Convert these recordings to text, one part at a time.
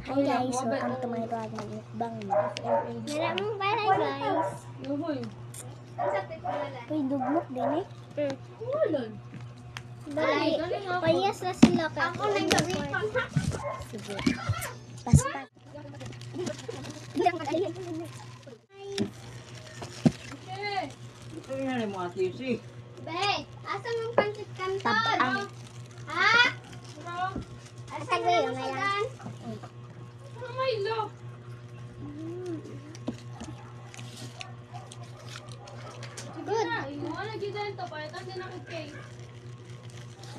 Hi guys, welcome to my vlog. Mag-mukbang. Maraming balay guys. Uy, dugmok din eh. Balay. Payas na sila ka. Sige. Basta. Ito yan mo ate si. Be, asa ng pancit kanton? Tabang. Ha? Asa Asa ngayon ngayon, ngayon? Good. Wala gid ito pa ito din ako cake.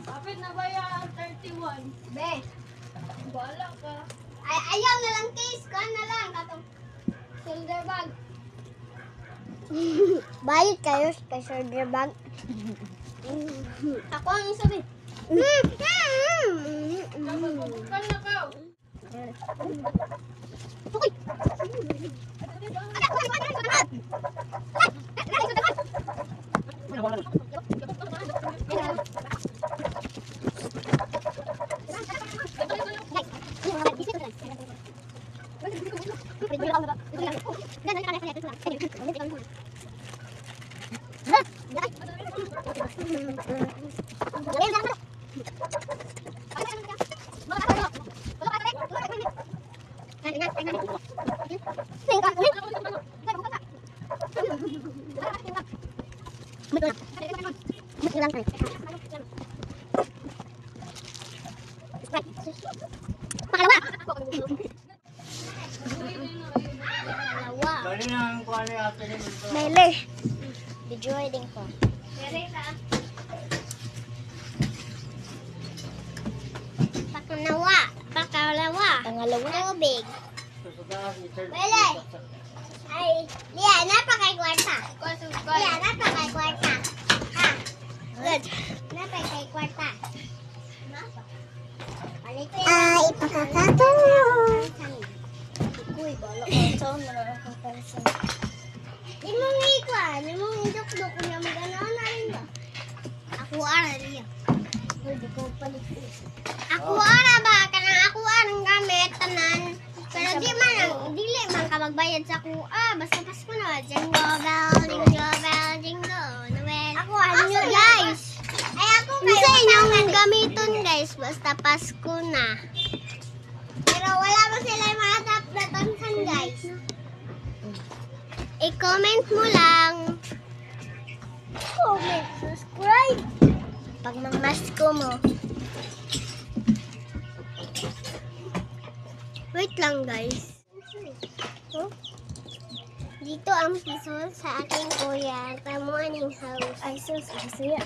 Kapit na ba ya 31? Be, Bala ka. ayaw na lang case ko na lang katong shoulder bag. Bayad kayo kay shoulder bag. Ako ang sabi. Bukan na ka. Okay. Kali na ang kuha ni ate ni Minto. Mele. Video wedding ko. Pakalawa. Pangalawa. Tubig. Susuga si Sir. Bele. Ay, Lia, napakay kwarta. Lia, napakay kwarta. Ha? Good. Napakay kwarta. Ay, pakakato. Uy, bala ko. Saan mo na akong person? Di mong ikuan, di mong idok-dok niya maganoon na rin ba? Ako ara niya. Uy, di ko palit. Ako ara ba? Kanang ako arang gamit, tanan. Pero di man, dili man ka magbayad sa kuha. Basta Pasko na. Jingle bell, jingle bell, jingle. Noel. Ako nyo guys. Ay ako kayo. Sa inyong gamiton guys. Basta Pasko na. Pero wala pa sila yung mga tap-natansan guys. I-comment mo lang. Comment, subscribe. Pag mangmasko mo. Wait lang guys. Oh? Dito ang piso sa aking kuya sa morning house. Ay, sus. Bisaya.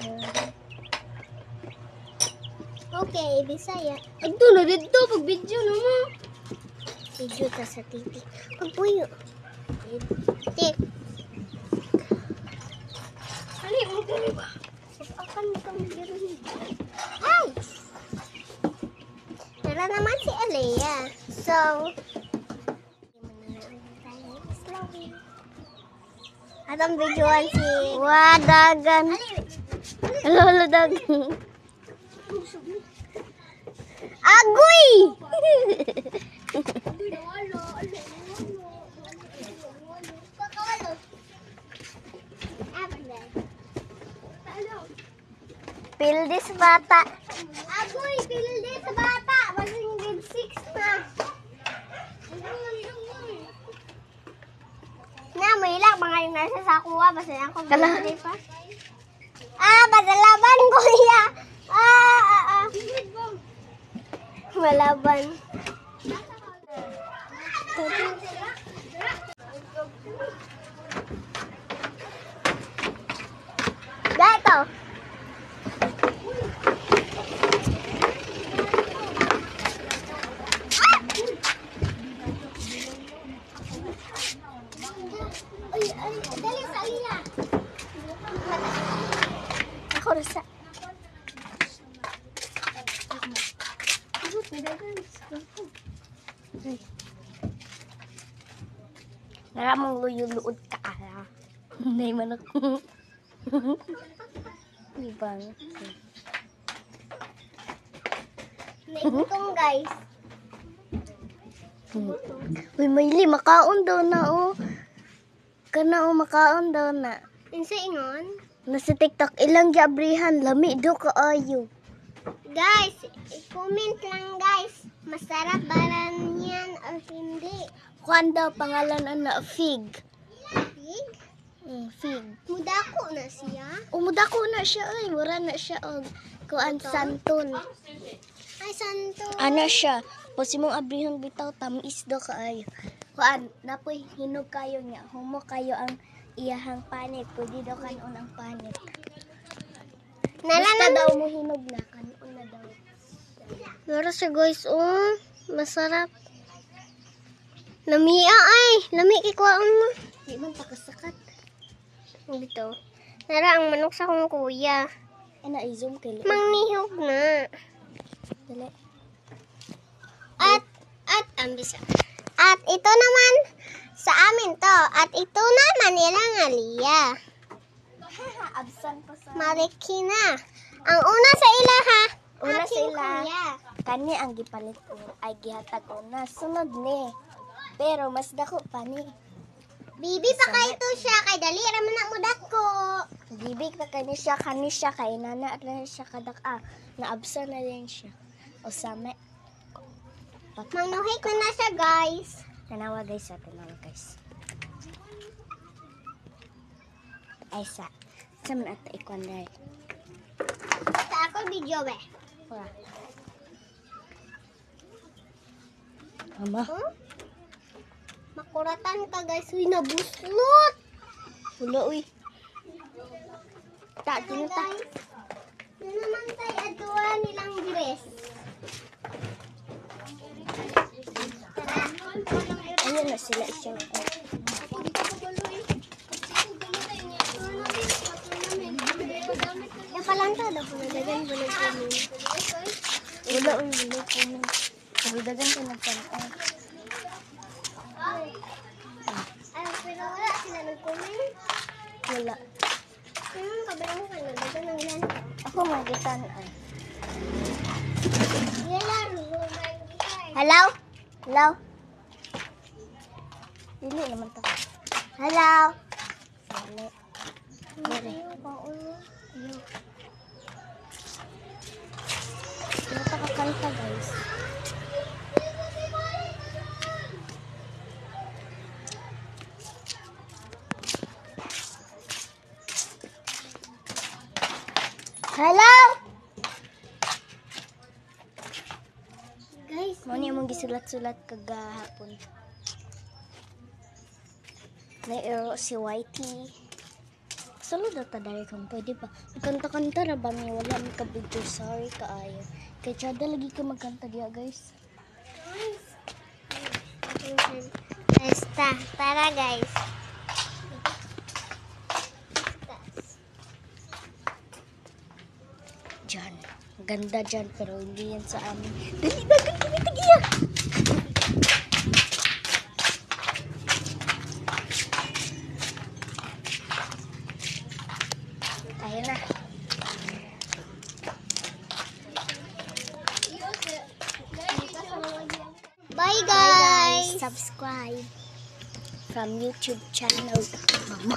Okay, Bisaya. Ito na dito pag video na mo. Video ka sa TV. Pagpuyo. Tik. Ali mo dili ba? Akan kang biruhin. Ay! Tara naman si Alea. So, atong videoan si Wadagan. Lolo dagan. Agoy! Pildis bata. Agoy, pilde sa bata. Maging grade 6 na. Na, may ilang mga yung nasa sakuha. Basta yan kung Kala- birthday pa. Badalaban kuya. Malaban. Dato. Ay, dali sa iya. Ako rasa. Nara mong luyo-luod ka ala. Nay man ako. Ibang. Naigutong guys. Uy, Mayli, makaon daw na, oh. Kana, oh, makaon daw na. Insa ingon? Nasa TikTok, ilang giabrihan, lami do kaayo. Guys, i-comment lang guys. Masarap ba lang yan o hindi? Kuan daw, pangalan na Fig. Pig? Fig. Mudako na siya. Umudako na siya, ay. Wala na siya, og kuan santon. Ay, santo. Ana siya. Pwede mong abrihang bitaw, tamis do kaayo. Kuan, napoy, hinog kayo niya. Humo kayo ang iyahang panit. Pwede daw kanon ang panit. Basta daw mo hinog na, kanon na daw. Meron siya guys, oh. Masarap. Lami ay. Lami kikuhaan mo. Di man pakasakat. Dito. Nara ang manok sa kong kuya. Ana, i-zoom kayo. Mangnihog na. Dali. At ambisa. At ito naman sa amin to. At ito naman ilang aliya. Absan pa sa... Marikina. Ang una sa ila ha. Una sa aking ila. kuya. Kani ang gipalit ko ay gihatag una. Sunod ni. Pero mas dako pa ni. Bibi pa kayo to siya. Kay dali raman na mo dako. Bibig na kani siya kay nana na siya kadaka. Naabsan na din siya. O same. Mangnuhik na siya guys. Tanawa guys. Ay sa. Saman at ikon dahil. Sa ako video eh. Wala. Mama. Huh? Makuratan ka guys. Uy, nabuslot. Wala uy. Tak, tinuta. Ano naman tayo aduwa nilang dress. Ayun na sila isang. Napalanta daw kung nagagan bulag kami. Wala uy, wala kami. Sabidagan ko nagpantay. Ay, pero wala sila nag-comment. Wala. Kabalang ka na. Dagan ang ilan. Ako magitan ay. Hello? Hello? Dili naman to. Hello? Dili. Dili. Ano pa kakanta guys? Hello? Guys, Mo ni mong gisulat-sulat kagahapon. Na si Whitey. Salo daw ta dari kung pwede ba. Kanta-kanta na ba mi wala mi ka video. Sorry kaayo. Kay tsada lagi ka magkanta diya guys. basta. Tara guys. Diyan. Ganda dyan pero hindi yan sa amin. Dali dagan kami tagiya. Ayun na. Bye guys. Subscribe from YouTube channel Mama.